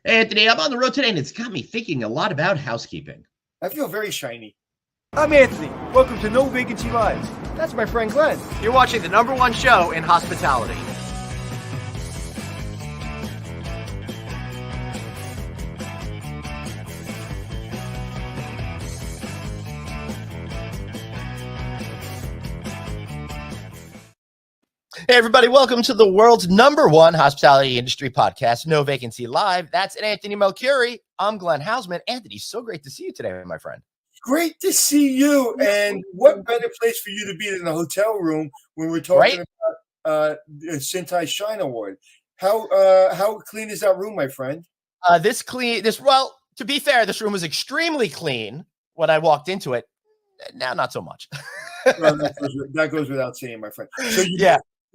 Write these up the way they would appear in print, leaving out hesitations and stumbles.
Hey, Anthony, I'm on the road today, and it's got me thinking a lot about housekeeping. I feel very shiny. I'm Anthony. Welcome to No Vacancy Live. That's my friend Glenn. You're watching the #1 show in hospitality. Hey, everybody, welcome to the world's #1 hospitality industry podcast, No Vacancy Live. That's Anthony Melchiori. I'm Glenn Hausman. Anthony, so great to see you today, my friend. Great to see you. And what better place for you to be than the hotel room when we're talking about the Cintas S.H.I.N.E award? How clean is that room, my friend? Well, to be fair, this room was extremely clean when I walked into it. Now, not so much. Well, that goes without saying, my friend. So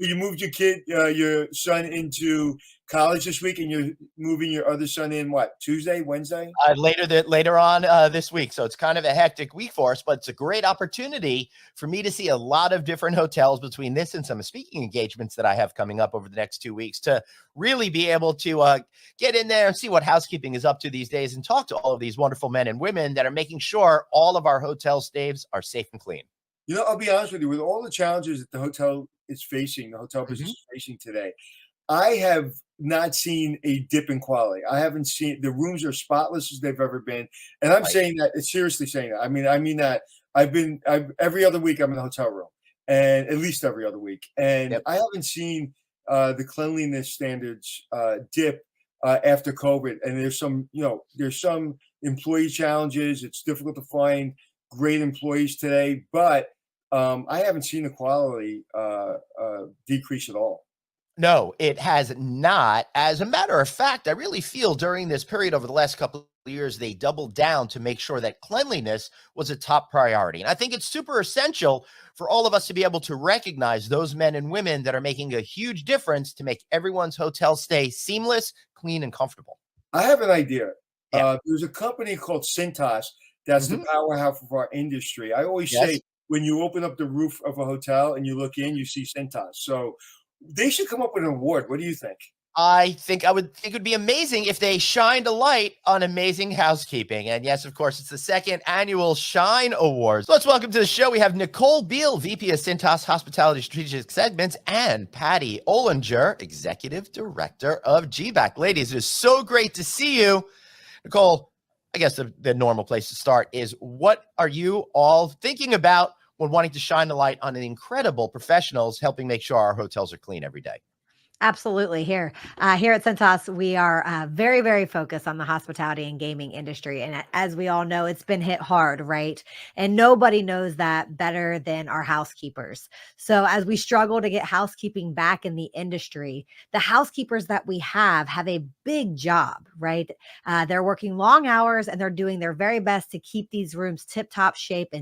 you moved your son into college this week, and you're moving your other son in Tuesday, Wednesday? Later on this week. So it's kind of a hectic week for us, but it's a great opportunity for me to see a lot of different hotels between this and some speaking engagements that I have coming up over the next 2 weeks to really be able to get in there and see what housekeeping is up to these days and talk to all of these wonderful men and women that are making sure all of our hotel stays are safe and clean. You know, I'll be honest with you, with all the challenges that the hotel business is facing today, I have not seen a dip in quality. I haven't seen, the rooms are spotless as they've ever been. And I'm saying that, seriously saying that. I mean that every other week I'm in a hotel room, and at least every other week. And I haven't seen the cleanliness standards dip after COVID. And there's some employee challenges. It's difficult to find great employees today, but I haven't seen the quality decrease at all. No, it has not. As a matter of fact, I really feel during this period over the last couple of years, they doubled down to make sure that cleanliness was a top priority. And I think it's super essential for all of us to be able to recognize those men and women that are making a huge difference to make everyone's hotel stay seamless, clean, and comfortable. I have an idea. There's a company called Cintas that's the powerhouse of our industry. I always say, when you open up the roof of a hotel and you look in, you see Cintas. So they should come up with an award. What do you think? I think it would be amazing if they shined a light on amazing housekeeping. And yes, of course, it's the second annual S.H.I.N.E Awards. So let's welcome to the show. We have Nicole Beal, VP of Cintas Hospitality Strategic Segments, and Patty Ollinger, Executive Director of GBAC. Ladies, it is so great to see you. Nicole, I guess the normal place to start is, what are you all thinking about when wanting to shine the light on the incredible professionals helping make sure our hotels are clean every day? Absolutely. Here at Cintas, we are very, very focused on the hospitality and gaming industry. And as we all know, it's been hit hard, right? And nobody knows that better than our housekeepers. So as we struggle to get housekeeping back in the industry, the housekeepers that we have a big job, right? They're working long hours and they're doing their very best to keep these rooms tip-top shape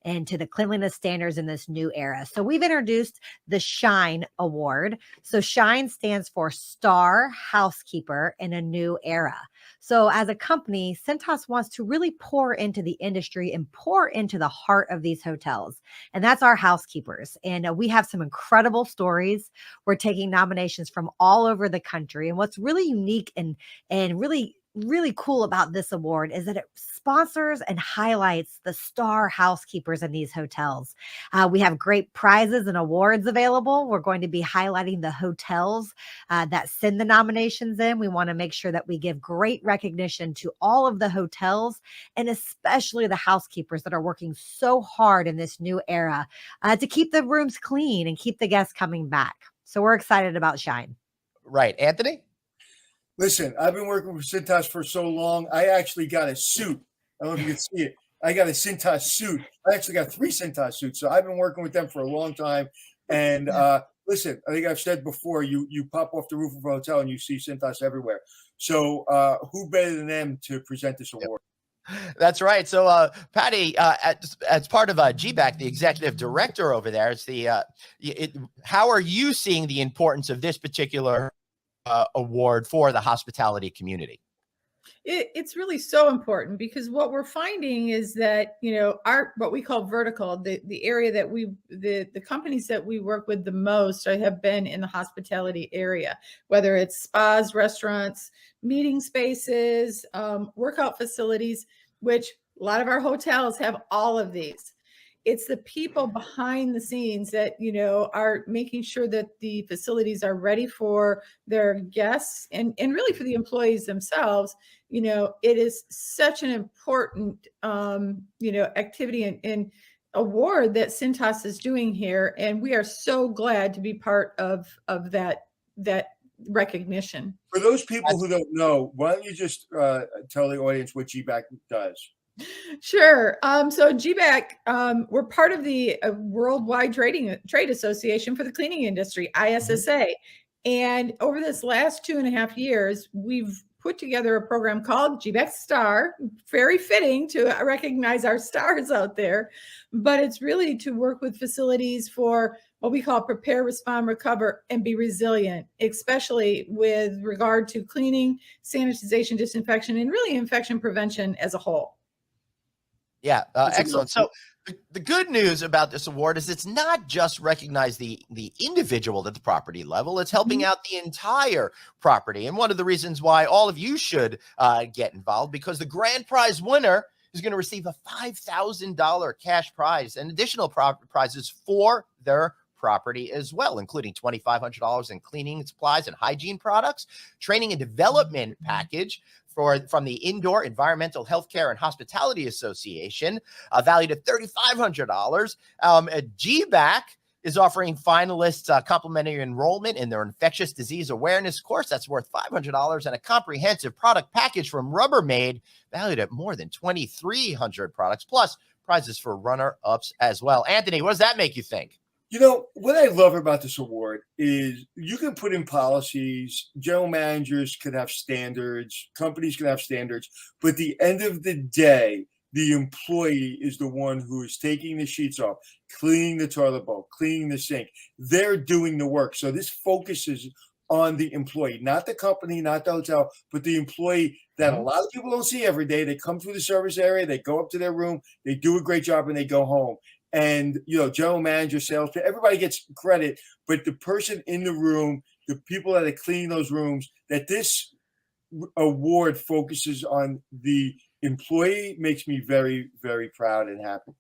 and to the cleanliness standards in this new era. So we've introduced the S.H.I.N.E Award. So S.H.I.N.E stands for Star Housekeeper in a New Era. So as a company, Cintas wants to really pour into the industry and pour into the heart of these hotels. And that's our housekeepers. And we have some incredible stories. We're taking nominations from all over the country. And what's really unique and really cool about this award is that it sponsors and highlights the star housekeepers in these hotels. We have great prizes and awards available. We're going to be highlighting the hotels that send the nominations in. We want to make sure that we give great recognition to all of the hotels and especially the housekeepers that are working so hard in this new era to keep the rooms clean and keep the guests coming back. So we're excited about S.H.I.N.E. Right. Anthony? Listen, I've been working with Cintas for so long. I actually got a suit. I don't know if you can see it. I got a Cintas suit. I actually got 3 Cintas suits. So I've been working with them for a long time. And listen, I think I've said before, you pop off the roof of a hotel and you see Cintas everywhere. So who better than them to present this award? That's right. So, Patty, as part of GBAC, the executive director over there, how are you seeing the importance of this particular award for the hospitality community? It's really so important, because what we're finding is that, our what we call vertical, the area that the companies that we work with the most have been in the hospitality area, whether it's spas, restaurants, meeting spaces, workout facilities, which a lot of our hotels have all of these. It's the people behind the scenes that, are making sure that the facilities are ready for their guests and really for the employees themselves. It is such an important, activity and award that Cintas is doing here. And we are so glad to be part of that recognition. For those people who don't know, why don't you just tell the audience what GBAC does? Sure. So GBAC, we're part of the Worldwide Trade Association for the Cleaning Industry, ISSA. And over this last 2.5 years, we've put together a program called GBAC Star, very fitting to recognize our stars out there. But it's really to work with facilities for what we call prepare, respond, recover, and be resilient, especially with regard to cleaning, sanitization, disinfection, and really infection prevention as a whole. Yeah, excellent. So the good news about this award is it's not just recognize the individual at the property level, it's helping out the entire property. And one of the reasons why all of you should get involved, because the grand prize winner is going to receive a $5,000 cash prize and additional prizes for their property as well, including $2,500 in cleaning supplies and hygiene products, training and development package from the Indoor Environmental Healthcare and Hospitality Association, valued at $3,500. GBAC is offering finalists complimentary enrollment in their infectious disease awareness course that's worth $500, and a comprehensive product package from Rubbermaid valued at more than 2,300 products, plus prizes for runner-ups as well. Anthony, what does that make you think? What I love about this award is you can put in policies, general managers can have standards, companies can have standards, but at the end of the day, the employee is the one who is taking the sheets off, cleaning the toilet bowl, cleaning the sink. They're doing the work. So this focuses on the employee, not the company, not the hotel, but the employee that a lot of people don't see every day. They come through the service area, they go up to their room, they do a great job, and they go home. And, general manager, sales, everybody gets credit, but the person in the room, the people that are cleaning those rooms, that this award focuses on the employee makes me very, very proud and happy.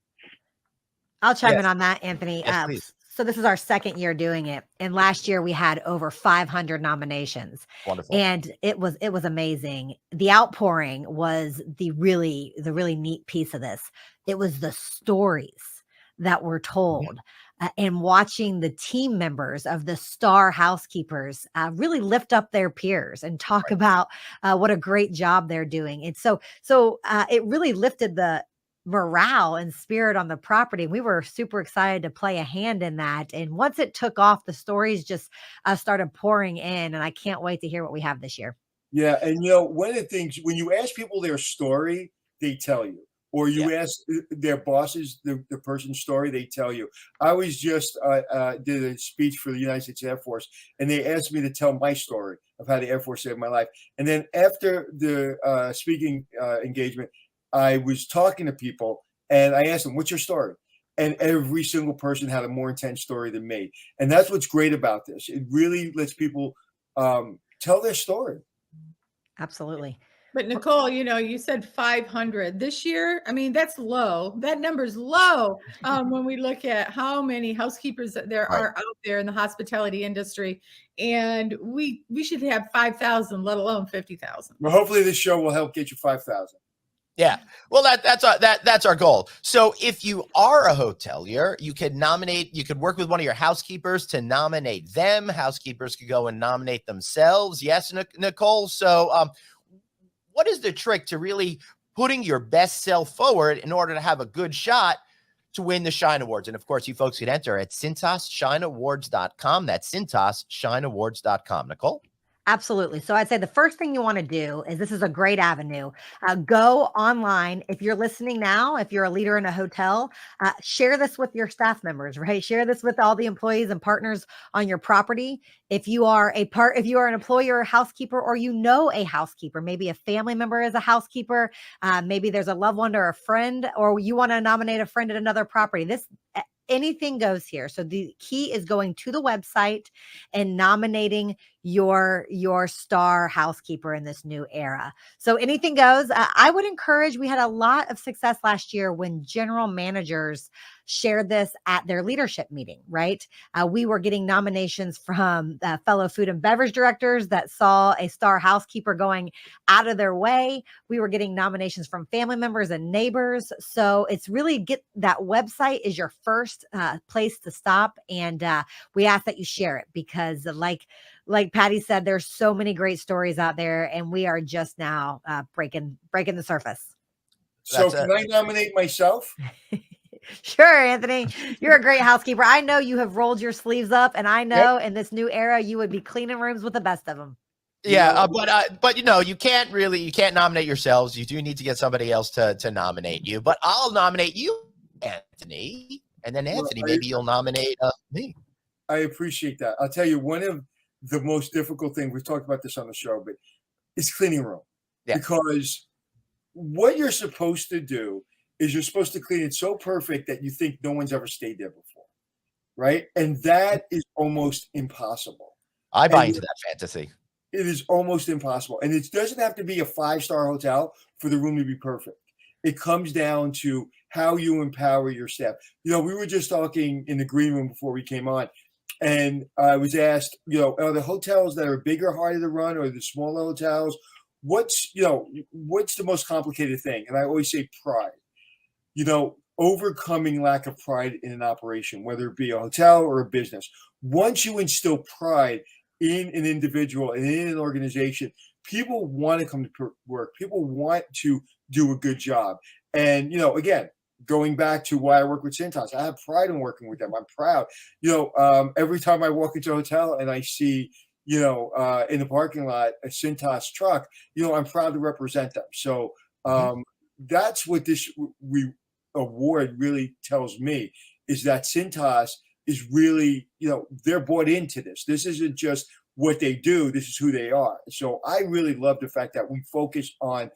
I'll chime in on that, Anthony. Yes, so this is our second year doing it. And last year we had over 500 nominations. Wonderful. And it was amazing. The outpouring was the really neat piece of this. It was the stories that were told, and watching the team members of the star housekeepers really lift up their peers and talk about what a great job they're doing. And so it really lifted the morale and spirit on the property. We were super excited to play a hand in that. And once it took off, the stories just started pouring in, and I can't wait to hear what we have this year. Yeah. And, one of the things, when you ask people their story, they tell you. Or you ask their bosses the person's story, they tell you. I was just did a speech for the United States Air Force, and they asked me to tell my story of how the Air Force saved my life. And then after the speaking engagement, I was talking to people, and I asked them, "What's your story?" And every single person had a more intense story than me. And that's what's great about this. It really lets people tell their story. Absolutely. But Nicole, you said 500 this year. I mean, that's low. That number's low when we look at how many housekeepers there are out there in the hospitality industry, and we should have 5,000, let alone 50,000. Well, hopefully this show will help get you 5,000. Yeah. Well, that's our goal. So if you are a hotelier, you could work with one of your housekeepers to nominate them. Housekeepers could go and nominate themselves. Yes, Nicole. So, what is the trick to really putting your best self forward in order to have a good shot to win the S.H.I.N.E Awards? And of course, you folks can enter at CintasS.ShineAwards.com. That's CintasS.ShineAwards.com. Nicole? Absolutely. So I'd say the first thing you want to do is, this is a great avenue. Go online. If you're listening now, if you're a leader in a hotel, share this with your staff members, right? Share this with all the employees and partners on your property. If you are if you are an employee or a housekeeper, or you know a housekeeper, maybe a family member is a housekeeper, maybe there's a loved one or a friend, or you want to nominate a friend at another property. Anything goes here. So the key is going to the website and nominating your star housekeeper in this new era. So anything goes. I would encourage, we had a lot of success last year when general managers shared this at their leadership meeting, right? We were getting nominations from fellow food and beverage directors that saw a star housekeeper going out of their way. We were getting nominations from family members and neighbors. So it's really, that website is your first place to stop. And we ask that you share it, because like Patty said, there's so many great stories out there, and we are just now breaking the surface. So can I nominate myself? Sure, Anthony. You're a great housekeeper. I know you have rolled your sleeves up, and I know in this new era you would be cleaning rooms with the best of them. Yeah, but you can't nominate yourselves. You do need to get somebody else to nominate you. But I'll nominate you, Anthony, and then Anthony, maybe you'll nominate me. I appreciate that. I'll tell you, one of the most difficult things, we've talked about this on the show, but it's cleaning room. Yeah. Because what you're supposed to do is you're supposed to clean it so perfect that you think no one's ever stayed there before, right? And that is almost impossible. I buy into that fantasy. It is almost impossible. And it doesn't have to be a 5-star hotel for the room to be perfect. It comes down to how you empower your staff. We were just talking in the green room before we came on, and I was asked, are the hotels that are bigger harder to run, or the smaller hotels? What's the most complicated thing? And I always say pride. Overcoming lack of pride in an operation, whether it be a hotel or a business. Once you instill pride in an individual and in an organization, people want to come to work. People want to do a good job. And, again, going back to why I work with Cintas, I have pride in working with them. I'm proud. Every time I walk into a hotel and I see, in the parking lot, a Cintas truck, I'm proud to represent them. So that's what this award really tells me, is that Cintas is really, they're bought into this. This isn't just what they do. This is who they are. So I really love the fact that we focus on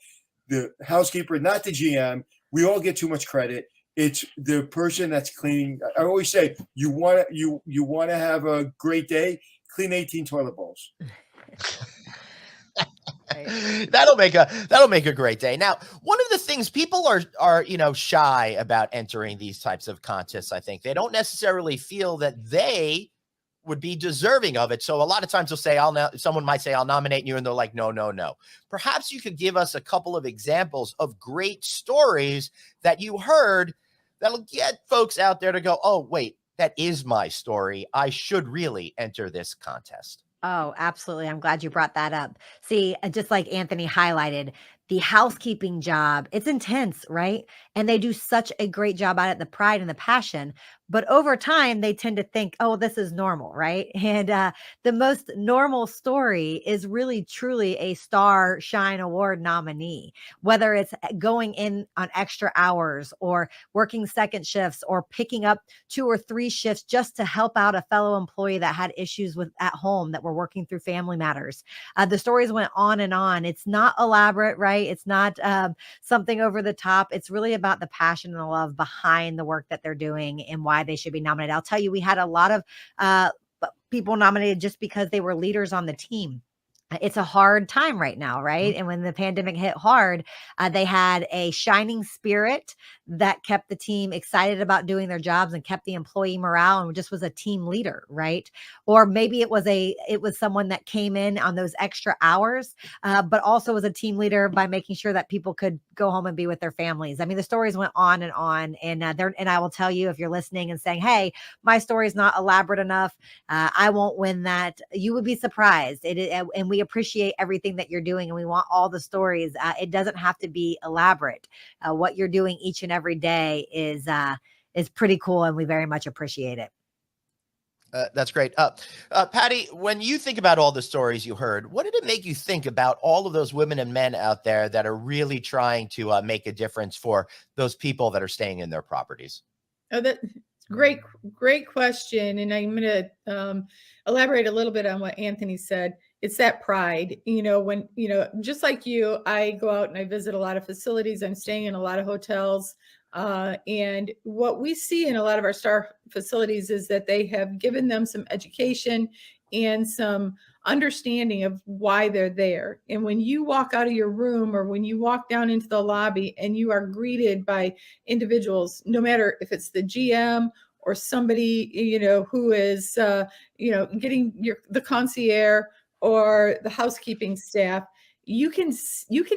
the housekeeper, not the GM. We all get too much credit. It's the person that's cleaning. I always say, you want to have a great day, clean 18 toilet bowls. That'll make a great day. Now, one of the things people are shy about entering these types of contests, I think they don't necessarily feel that they would be deserving of it. So a lot of times they'll say, someone might say, I'll nominate you. And they're like, no. Perhaps you could give us a couple of examples of great stories that you heard that'll get folks out there to go, oh, wait, that is my story. I should really enter this contest. Oh, absolutely. I'm glad you brought that up. See, just like Anthony highlighted, the housekeeping job, it's intense, right? And they do such a great job at it, the pride and the passion. But over time, they tend to think, oh, this is normal, right? And the most normal story is really, truly a Star S.H.I.N.E Award nominee, whether it's going in on extra hours or working second shifts or picking up 2 or 3 shifts just to help out a fellow employee that had issues at home that were working through family matters. The stories went on and on. It's not elaborate, right? It's not something over the top. It's really about the passion and the love behind the work that they're doing and why they should be nominated. I'll tell you, we had a lot of people nominated just because they were leaders on the team. It's a hard time right now, right? And when the pandemic hit hard, they had a shining spirit that kept the team excited about doing their jobs and kept the employee morale, and just was a team leader, right? Or maybe it was someone that came in on those extra hours, but also was a team leader by making sure that people could go home and be with their families. I mean, the stories went on, and I will tell you, if you're listening and saying, hey, my story is not elaborate enough, I won't win that, you would be surprised. And we appreciate everything that you're doing, and we want all the stories. It doesn't have to be elaborate. What you're doing each and every day is pretty cool, and we very much appreciate it. That's great. Patty, when you think about all the stories you heard, what did it make you think about all of those women and men out there that are really trying to make a difference for those people that are staying in their properties? Oh, that's great question. And I'm going to elaborate a little bit on what Anthony said. It's that pride, when, just like you, I go out and I visit a lot of facilities. I'm staying in a lot of hotels. And what we see in a lot of our star facilities is that they have given them some education and some understanding of why they're there. And when you walk out of your room or when you walk down into the lobby and you are greeted by individuals, no matter if it's the GM or somebody, who is, getting the concierge or the housekeeping staff, you can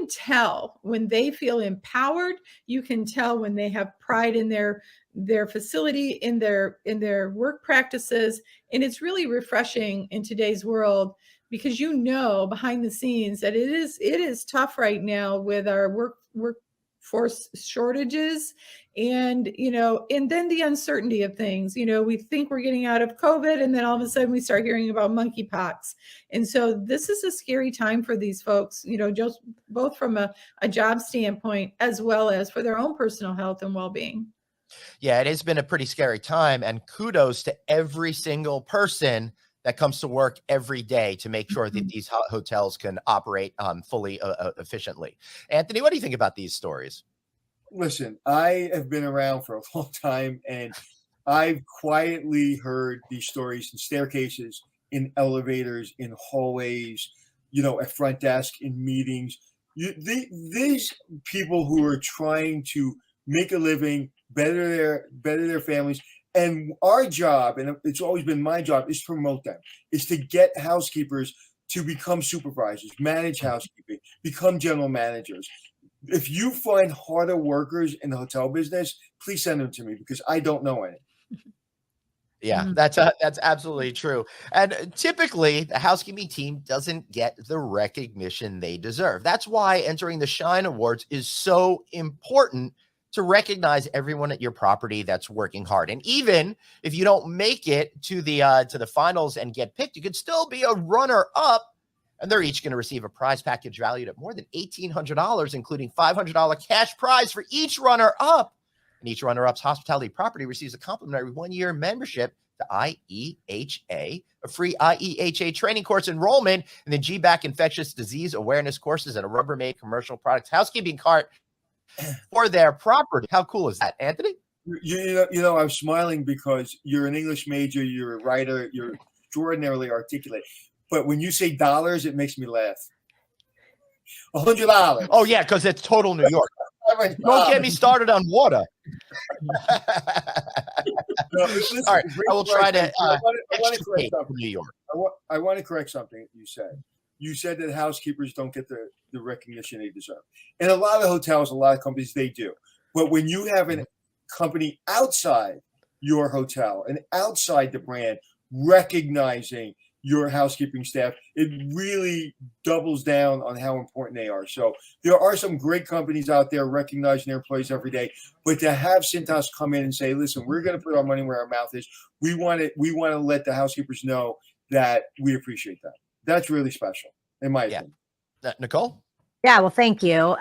tell when they feel empowered. You can tell when they have pride in their facility, in their work practices. And it's really refreshing in today's world, because behind the scenes that it is tough right now with our workforce shortages, and then the uncertainty of things. We think we're getting out of COVID, and then all of a sudden we start hearing about monkeypox. And so this is a scary time for these folks, just both from a job standpoint as well as for their own personal health and well-being. Yeah, it has been a pretty scary time, and kudos to every single person that comes to work every day to make sure that these hotels can operate fully efficiently. Anthony, what do you think about these stories? Listen, I have been around for a long time, and I've quietly heard these stories in staircases, in elevators, in hallways, at front desk, in meetings. These people who are trying to make a living, better their families. And our job, and it's always been my job, is to promote them, is to get housekeepers to become supervisors, manage housekeeping, become general managers. If you find harder workers in the hotel business, please send them to me, because I don't know any. Yeah, that's absolutely true. And typically, the housekeeping team doesn't get the recognition they deserve. That's why entering the S.H.I.N.E Awards is so important, to recognize everyone at your property that's working hard. And even if you don't make it to the finals and get picked, you could still be a runner-up. And they're each going to receive a prize package valued at more than $1,800, including $500 cash prize for each runner-up. And each runner-up's hospitality property receives a complimentary 1-year membership to IEHA, a free IEHA training course enrollment, and the GBAC infectious disease awareness courses, and a Rubbermaid commercial products housekeeping cart for their property. How cool is that, Anthony? I'm smiling because you're an English major, you're a writer, you're extraordinarily articulate. But when you say dollars, it makes me laugh. $100. Oh, yeah, because it's total New York. Don't get me started on water. Listen, all right, I will try to I want to correct something. New York. I want to correct something you said. You said that housekeepers don't get the recognition they deserve. In a lot of hotels, a lot of companies, they do. But when you have a company outside your hotel and outside the brand recognizing your housekeeping staff, it really doubles down on how important they are. So there are some great companies out there recognizing their employees every day, but to have Cintas come in and say, listen, we're going to put our money where our mouth is. We want to let the housekeepers know that we appreciate that. That's really special, in my opinion. Nicole? Yeah, well, thank you.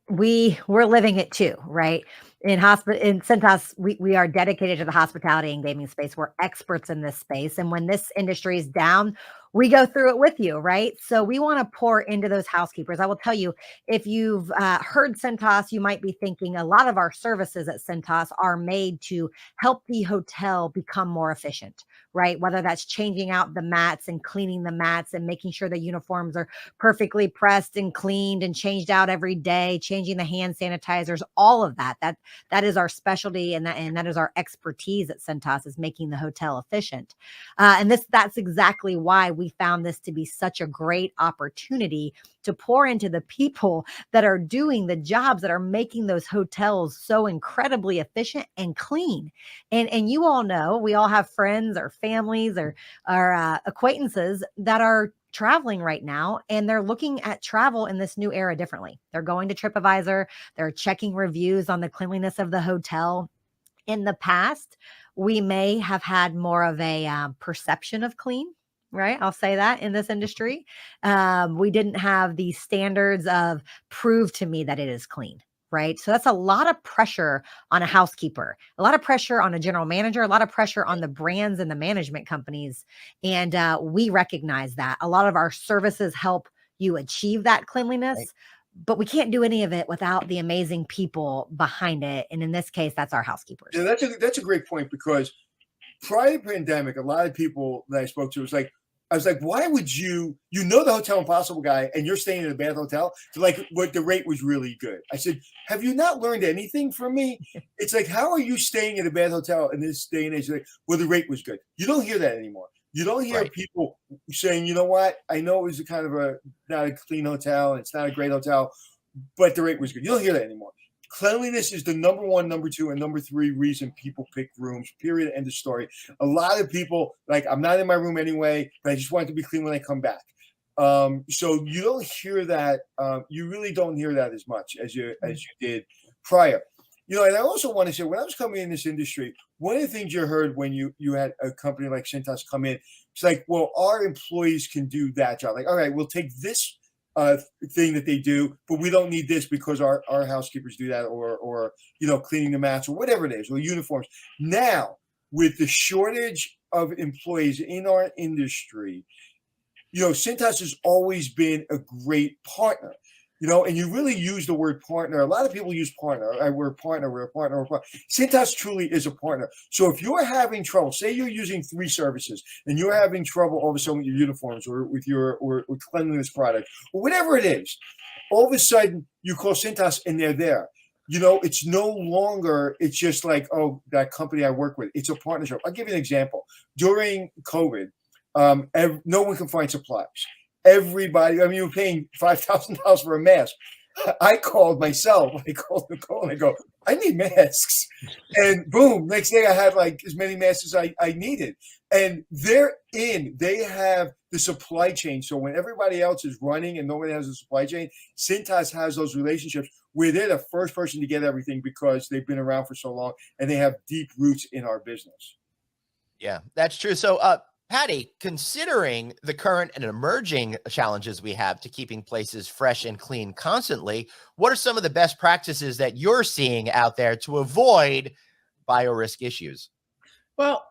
We're living it too, right? In Cintas, we are dedicated to the hospitality and gaming space. We're experts in this space, and when this industry is down, we go through it with you, right? So we want to pour into those housekeepers. I will tell you, if you've heard Cintas, you might be thinking a lot of our services at Cintas are made to help the hotel become more efficient, right? Whether that's changing out the mats and cleaning the mats and making sure the uniforms are perfectly pressed and cleaned and changed out every day, changing the hand sanitizers, all of that. That is our specialty, and that is our expertise at Cintas, is making the hotel efficient. And that's exactly why we found this to be such a great opportunity to pour into the people that are doing the jobs that are making those hotels so incredibly efficient and clean. And you all know, we all have friends or families or acquaintances that are traveling right now, and they're looking at travel in this new era differently. They're going to TripAdvisor, they're checking reviews on the cleanliness of the hotel. in the past, we may have had more of a perception of clean, right? I'll say that in this industry. We didn't have the standards of prove to me that it is clean. Right. So that's a lot of pressure on a housekeeper, a lot of pressure on a general manager, a lot of pressure on the brands and the management companies. And we recognize that a lot of our services help you achieve that cleanliness, Right. but we can't do any of it without the amazing people behind it. And in this case, that's our housekeepers. Yeah, that's a great point, because prior to pandemic, a lot of people that I spoke to I was like, why would you know the Hotel Impossible guy and you're staying in a bad hotel? So like, what the rate was really good. I said, have you not learned anything from me? It's like, how are you staying in a bad hotel in this day and age? Like, well, the rate was good. You don't hear that anymore. You don't hear Right. people saying, you know what? I know it was a kind of not a clean hotel and it's not a great hotel, but the rate was good. You don't hear that anymore. Cleanliness is the number one, number two, and number three reason people pick rooms, period, end of story. A lot of people, like, I'm not in my room anyway, but I just want it to be clean when I come back. So you don't hear that. You really don't hear that as much as you did prior. You know, and I also want to say, when I was coming in this industry, one of the things you heard when you had a company like Cintas come in, it's like, well, our employees can do that job. Like, all right, we'll take this thing that they do, but we don't need this because our housekeepers do that, or cleaning the mats or whatever it is, or uniforms. Now, with the shortage of employees in our industry, Cintas has always been a great partner. And you really use the word partner. A lot of people use partner. We're a partner. Cintas truly is a partner. So if you're having trouble, say you're using 3 services and you're having trouble all of a sudden with your uniforms or with your with cleanliness product or whatever it is, all of a sudden you call Cintas and they're there. It's no longer, it's just like, oh, that company I work with. It's a partnership. I'll give you an example. During COVID, no one can find supplies. Everybody, you're paying $5,000 for a mask. I called myself. I called Nicole and I go, I need masks. And boom, next day I had like as many masks as I needed. And they have the supply chain. So when everybody else is running and nobody has a supply chain, Cintas has those relationships where they're the first person to get everything because they've been around for so long and they have deep roots in our business. Yeah, that's true. So, Patty, considering the current and emerging challenges we have to keeping places fresh and clean constantly, what are some of the best practices that you're seeing out there to avoid biorisk issues? Well,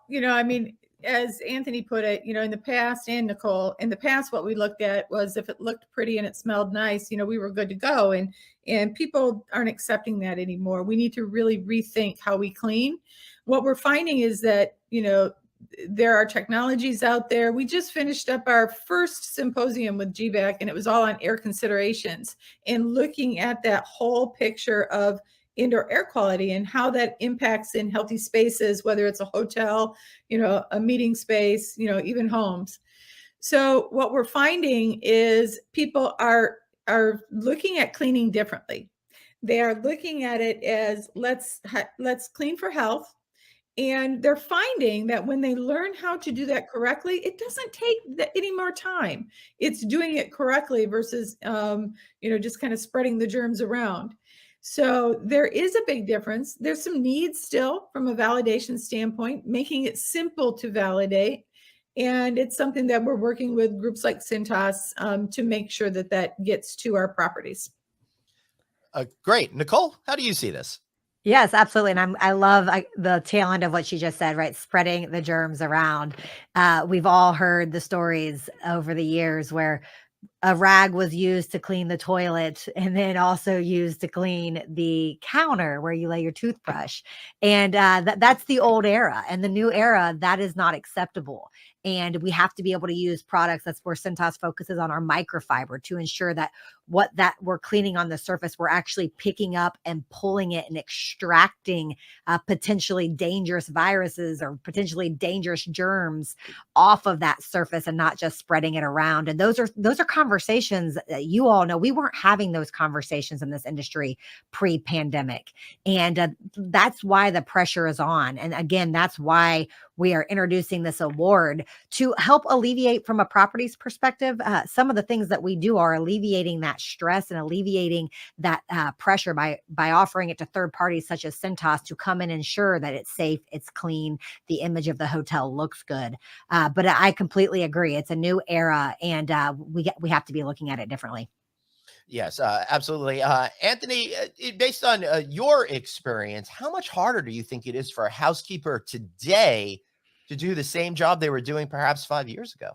as Anthony put it, in the past, and Nicole, in the past, what we looked at was if it looked pretty and it smelled nice, we were good to go. And people aren't accepting that anymore. We need to really rethink how we clean. What we're finding is that, there are technologies out there. We just finished up our first symposium with GBAC, and it was all on air considerations and looking at that whole picture of indoor air quality and how that impacts in healthy spaces, whether it's a hotel, a meeting space, even homes. So what we're finding is people are looking at cleaning differently. They are looking at it as let's clean for health. And they're finding that when they learn how to do that correctly, it doesn't take any more time. It's doing it correctly versus, just kind of spreading the germs around. So there is a big difference. There's some needs still from a validation standpoint, making it simple to validate. And it's something that we're working with groups like Cintas to make sure that gets to our properties. Great. Nicole, how do you see this? Yes, absolutely. And I love the tail end of what she just said, right? Spreading the germs around. We've all heard the stories over the years where a rag was used to clean the toilet and then also used to clean the counter where you lay your toothbrush. And that's the old era. And the new era, that is not acceptable. And we have to be able to use products. That's where Cintas focuses on our microfiber to ensure that what that we're cleaning on the surface, we're actually picking up and pulling it and extracting potentially dangerous viruses or potentially dangerous germs off of that surface and not just spreading it around. And those are conversations that you all know we weren't having those conversations in this industry pre-pandemic. And that's why the pressure is on. And again, that's why we are introducing this award to help alleviate from a property's perspective. Some of the things that we do are alleviating that that stress and alleviating that pressure by offering it to third parties such as Cintas to come and ensure that it's safe, it's clean, the image of the hotel looks good. But I completely agree. It's a new era, and we have to be looking at it differently. Yes, absolutely. Anthony, based on your experience, how much harder do you think it is for a housekeeper today to do the same job they were doing perhaps 5 years ago?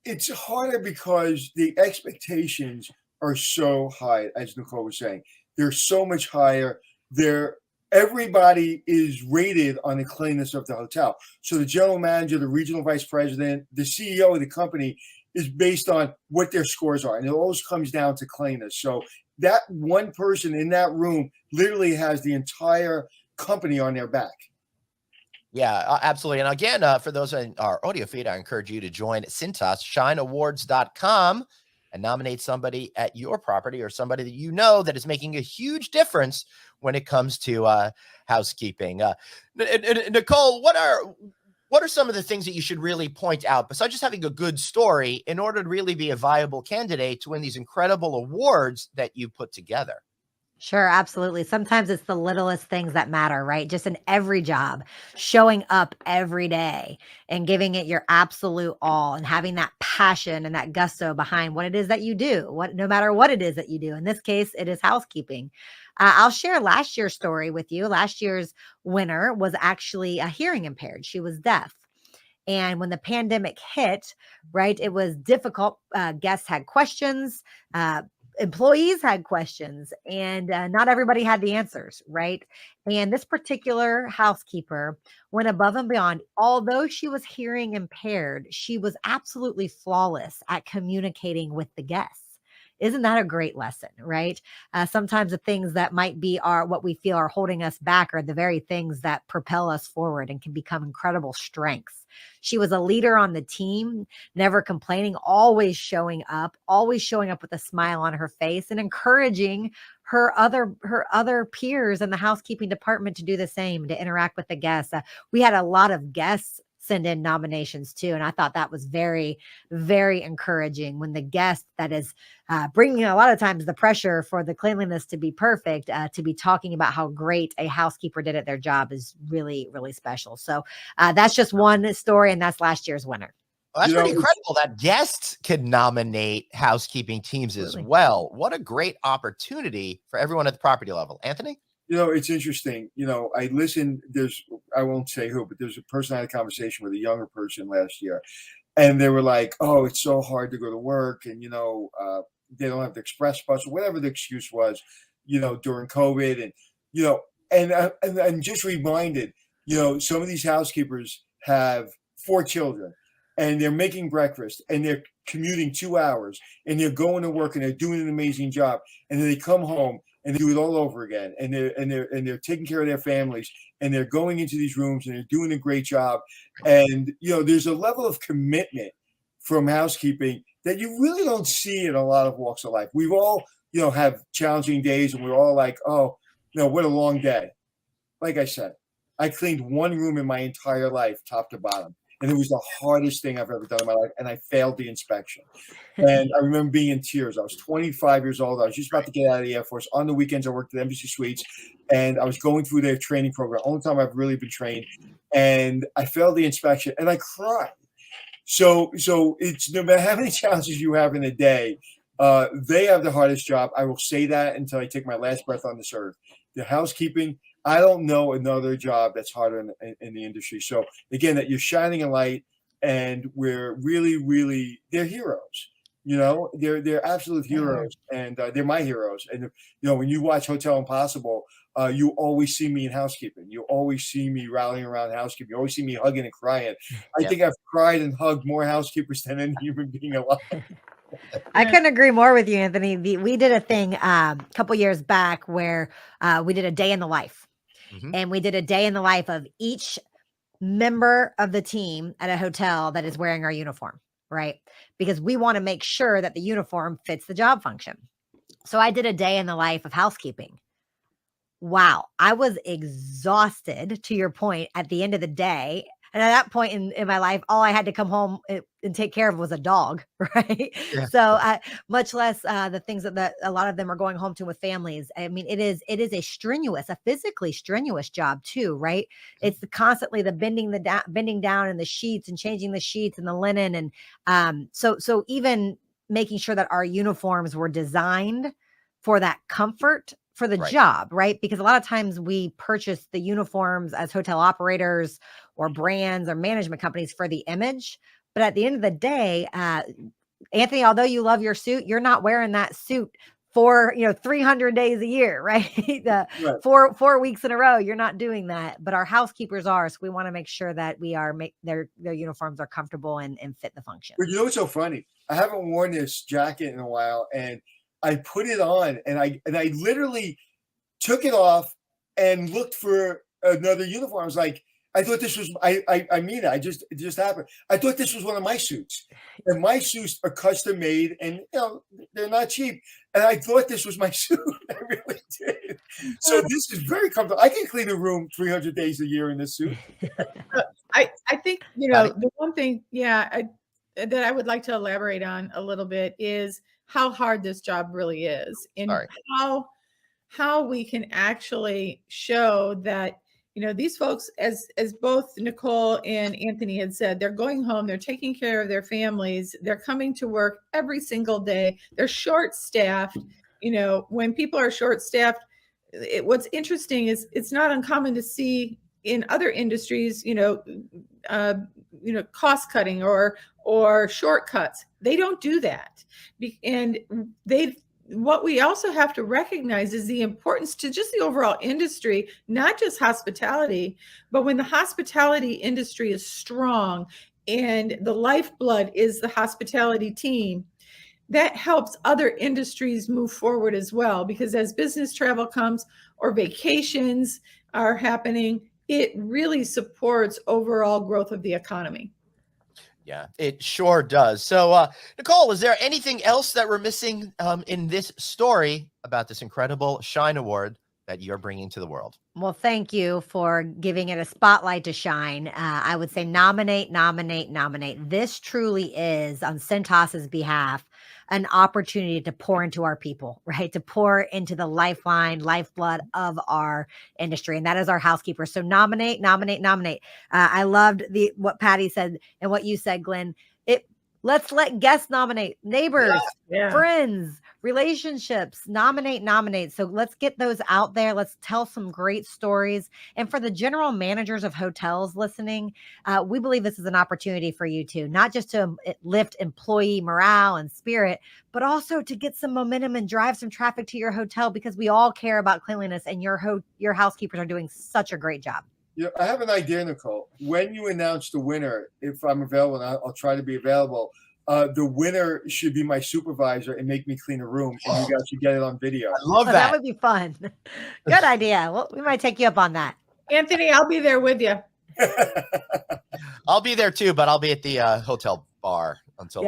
It's harder because the expectations are so high, as Nicole was saying. They're so much higher. Everybody is rated on the cleanliness of the hotel. So the general manager, the regional vice president, the CEO of the company is based on what their scores are. And it always comes down to cleanliness. So that one person in that room literally has the entire company on their back. Yeah, absolutely. And again, for those in our audio feed, I encourage you to join Cintas, SHINEawards.com, and nominate somebody at your property or somebody that you know that is making a huge difference when it comes to housekeeping. Nicole, what are some of the things that you should really point out besides just having a good story in order to really be a viable candidate to win these incredible awards that you put together? Sure, absolutely. Sometimes it's the littlest things that matter, right? Just in every job, showing up every day and giving it your absolute all and having that passion and that gusto behind what it is that you do, no matter what it is that you do. In this case, it is housekeeping. I'll share last year's story with you. Last year's winner was actually a hearing impaired. She was deaf. And when the pandemic hit, right, it was difficult. Guests had questions. Employees had questions, and not everybody had the answers, right? And this particular housekeeper went above and beyond. Although she was hearing impaired, she was absolutely flawless at communicating with the guests. Isn't that a great lesson, right? Sometimes the things that might be what we feel are holding us back are the very things that propel us forward and can become incredible strengths. She was a leader on the team, never complaining, always showing up with a smile on her face and encouraging her other peers in the housekeeping department to do the same, to interact with the guests. We had a lot of guests send in nominations too. And I thought that was very, very encouraging when the guest that is bringing a lot of times the pressure for the cleanliness to be perfect, to be talking about how great a housekeeper did at their job is really, really special. So that's just one story, and that's last year's winner. Well, that's pretty incredible that guests can nominate housekeeping teams as well. What a great opportunity for everyone at the property level. Anthony? It's interesting. I listened, I won't say who, but there's a person I had a conversation with, a younger person last year, and they were like, oh, it's so hard to go to work. And, they don't have the express bus or whatever the excuse was, during COVID. And, and I'm just reminded, some of these housekeepers have 4 children and they're making breakfast and they're commuting 2 hours and they're going to work and they're doing an amazing job. And then they come home and they do it all over again, and they're taking care of their families, and they're going into these rooms and they're doing a great job. And there's a level of commitment from housekeeping that you really don't see in a lot of walks of life. We've all have challenging days, and we're all like, oh, what a long day. Like I said, I cleaned one room in my entire life, top to bottom. And it was the hardest thing I've ever done in my life. And I failed the inspection. And I remember being in tears. I was 25 years old. I was just about to get out of the Air Force. On the weekends, I worked at Embassy Suites. And I was going through their training program. Only time I've really been trained. And I failed the inspection. And I cried. So it's no matter how many challenges you have in a day, they have the hardest job. I will say that until I take my last breath on this earth. The housekeeping, I don't know another job that's harder in the industry. So again, that you're shining a light, and we're really, really, they're heroes. They're absolute heroes, and they're my heroes. And when you watch Hotel Impossible, you always see me in housekeeping. You always see me rallying around housekeeping. You always see me hugging and crying. I think I've cried and hugged more housekeepers than any human being alive. I couldn't agree more with you, Anthony. We did a thing a couple years back where we did a day in the life. And we did a day in the life of each member of the team at a hotel that is wearing our uniform, right? Because we want to make sure that the uniform fits the job function. So I did a day in the life of housekeeping. Wow. I was exhausted, to your point, at the end of the day, And at that point in my life, all I had to come home and take care of was a dog, right? Yeah. So much less the things that a lot of them are going home to with families. I mean, it is a physically strenuous job too, right? It's constantly the bending down and the sheets and changing the sheets and the linen. And so even making sure that our uniforms were designed for that comfort for the job, right? Because a lot of times we purchase the uniforms as hotel operators or brands or management companies for the image. But at the end of the day, Anthony, although you love your suit, you're not wearing that suit for 300 days a year, right? Right. 4 weeks in a row, you're not doing that. But our housekeepers are, so we want to make sure that we are their uniforms are comfortable and fit the function. But you know what's so funny? I haven't worn this jacket in a while, and I put it on, and I literally took it off and looked for another uniform. I was like, I thought this was I mean it just happened. I thought this was one of my suits. And my suits are custom made, and they're not cheap. And I thought this was my suit. I really did. So this is very comfortable. I can clean a room 300 days a year in this suit. I think the one thing that I would like to elaborate on a little bit is how hard this job really is, and how we can actually show that these folks, as both Nicole and Anthony had said, they're going home, they're taking care of their families, they're coming to work every single day, they're short-staffed. When people are short-staffed, what's interesting is it's not uncommon to see in other industries, cost cutting or shortcuts. They don't do that. And what we also have to recognize is the importance to just the overall industry, not just hospitality, but when the hospitality industry is strong and the lifeblood is the hospitality team, that helps other industries move forward as well. Because as business travel comes or vacations are happening, it really supports overall growth of the economy. Yeah, it sure does. So, Nicole, is there anything else that we're missing in this story about this incredible S.H.I.N.E award that you're bringing to the world? Well, thank you for giving it a spotlight to shine. I would say nominate. This truly is, on Cintas's behalf, an opportunity to pour into our people, right? To pour into the lifeblood of our industry. And that is our housekeeper. So nominate. I loved what Patty said and what you said, Glenn. Let's let guests nominate, neighbors, friends, relationships, nominate. So let's get those out there. Let's tell some great stories. And for the general managers of hotels listening, we believe this is an opportunity for you too, not just to lift employee morale and spirit, but also to get some momentum and drive some traffic to your hotel, because we all care about cleanliness, and your housekeepers are doing such a great job. Yeah, I have an idea, Nicole. When you announce the winner, if I'm available, and I'll try to be available, the winner should be my supervisor and make me clean a room, and you guys should get it on video. I love that. That would be fun. Good idea. Well, we might take you up on that. Anthony, I'll be there with you. I'll be there too, but I'll be at the hotel bar until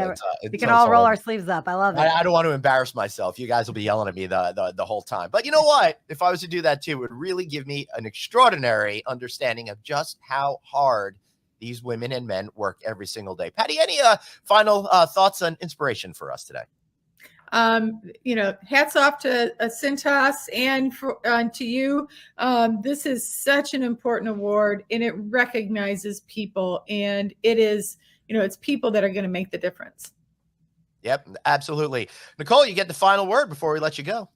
we can all roll our sleeves up. I love it. I don't want to embarrass myself. You guys will be yelling at me the whole time. But you know what? If I was to do that too, it would really give me an extraordinary understanding of just how hard these women and men work every single day. Patty, any final thoughts on inspiration for us today? Hats off to Cintas and to you. This is such an important award, and it recognizes people, and it is, it's people that are going to make the difference. Yep, absolutely. Nicole, you get the final word before we let you go.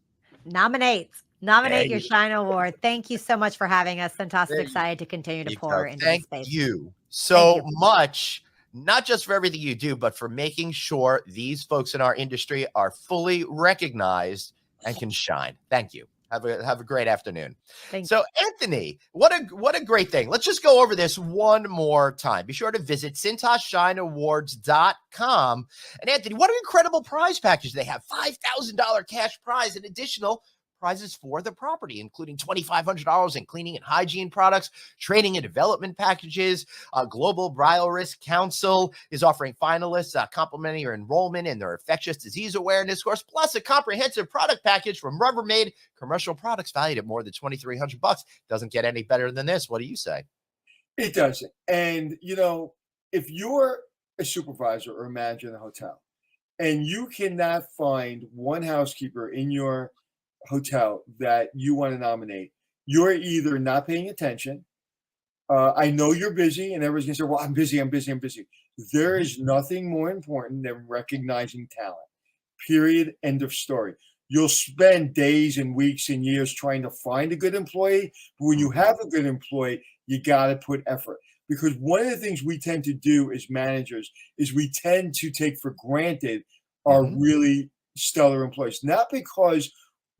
Nominate your S.H.I.N.E award. Thank you so much for having us. Cintas is excited to continue to pour into this space. Thank you so much, not just for everything you do, but for making sure these folks in our industry are fully recognized and can shine. Thank you. Have a great afternoon. So, Anthony, what a great thing. Let's just go over this one more time. Be sure to visit CintasShine.com. And Anthony, what an incredible prize package they have. $5,000 cash prize and additional prizes for the property, including $2,500 in cleaning and hygiene products, training and development packages. Global Bridal Risk Council is offering finalists complimentary enrollment in their infectious disease awareness course, plus a comprehensive product package from Rubbermaid commercial products valued at more than $2,300. Doesn't get any better than this. What do you say? It doesn't. And, if you're a supervisor or a manager in a hotel and you cannot find one housekeeper in your hotel that you want to nominate, you're either not paying attention. I know you're busy, and everybody's going to say, well, I'm busy, I'm busy, I'm busy. There is nothing more important than recognizing talent. Period. End of story. You'll spend days and weeks and years trying to find a good employee, but when you have a good employee, you got to put effort. Because one of the things we tend to do as managers is we tend to take for granted our really stellar employees, not because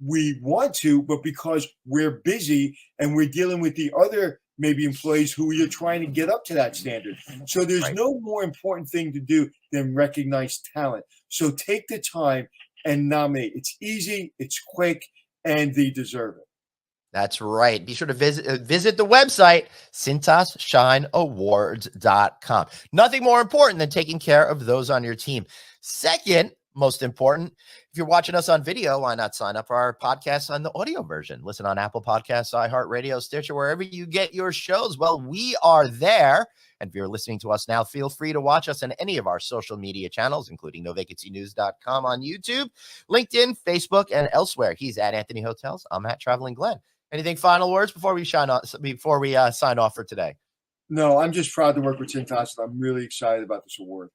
we want to, but because we're busy and we're dealing with the other maybe employees who you're trying to get up to that standard. So there's no more important thing to do than recognize talent. So take the time and nominate. It's easy, it's quick, and they deserve it. That's right. Be sure to visit the website, Cintas S.H.I.N.E Awards.com. Nothing more important than taking care of those on your team. Second, most important, if you're watching us on video, why not sign up for our podcast on the audio version? Listen on Apple Podcasts, iHeartRadio, Stitcher, wherever you get your shows. Well, we are there. And if you're listening to us now, feel free to watch us on any of our social media channels, including novacancynews.com on YouTube, LinkedIn, Facebook, and elsewhere. He's at Anthony Hotels. I'm at Traveling Glenn. Anything final words before we sign off for today? No, I'm just proud to work with Cintas, and I'm really excited about this award.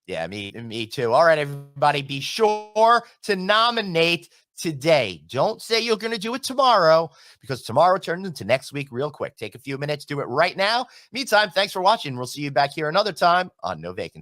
Yeah, me too. All right, everybody, be sure to nominate today. Don't say you're going to do it tomorrow, because tomorrow turns into next week real quick. Take a few minutes, do it right now. Meantime, thanks for watching. We'll see you back here another time on No Vacancy.